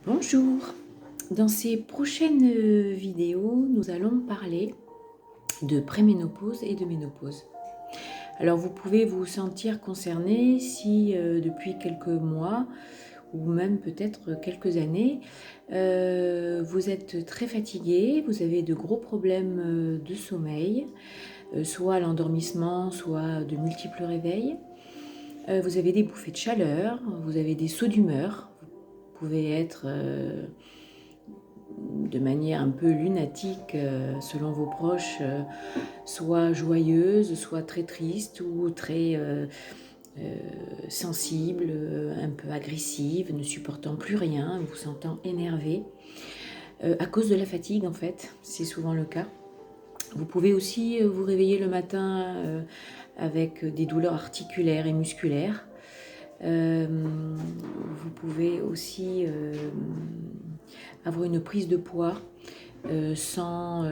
Bonjour, dans ces prochaines vidéos, nous allons parler de préménopause et de ménopause. Alors vous pouvez vous sentir concerné si depuis quelques mois ou même peut-être quelques années, vous êtes très fatigué, vous avez de gros problèmes de sommeil, soit l'endormissement, soit de multiples réveils. Vous avez des bouffées de chaleur, vous avez des sauts d'humeur, vous pouvez être de manière un peu lunatique selon vos proches, soit joyeuse, soit très triste ou très sensible, un peu agressive, ne supportant plus rien, vous sentant énervé. À cause de la fatigue en fait, c'est souvent le cas. Vous pouvez aussi vous réveiller le matin avec des douleurs articulaires et musculaires. Vous pouvez aussi avoir une prise de poids sans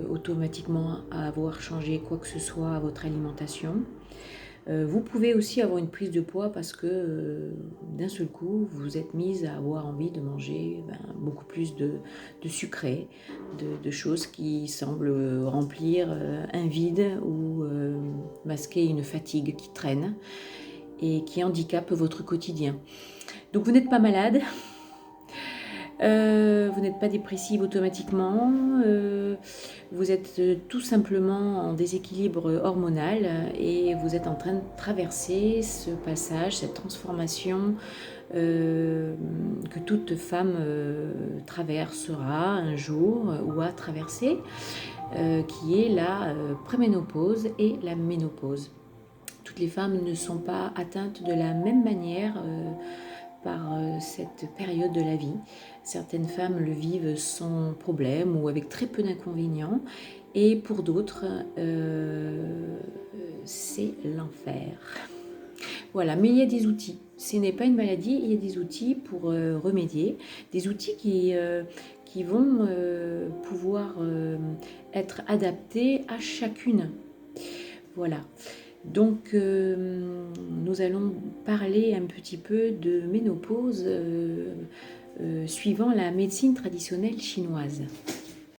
automatiquement avoir changé quoi que ce soit à votre alimentation. Vous pouvez aussi avoir une prise de poids parce que d'un seul coup, vous êtes mise à avoir envie de manger beaucoup plus de sucré, de choses qui semblent remplir un vide ou masquer une fatigue qui traîne et qui handicape votre quotidien. Donc vous n'êtes pas malade, vous n'êtes pas dépressive automatiquement, vous êtes tout simplement en déséquilibre hormonal et vous êtes en train de traverser ce passage, cette transformation que toute femme traversera un jour ou a traversé, qui est la préménopause et la ménopause. Toutes les femmes ne sont pas atteintes de la même manière par cette période de la vie. Certaines femmes le vivent sans problème ou avec très peu d'inconvénients, et pour d'autres, c'est l'enfer. Voilà, mais il y a des outils. Ce n'est pas une maladie, il y a des outils pour remédier, des outils qui vont pouvoir être adaptés à chacune. Voilà. Donc, nous allons parler un petit peu de ménopause suivant la médecine traditionnelle chinoise.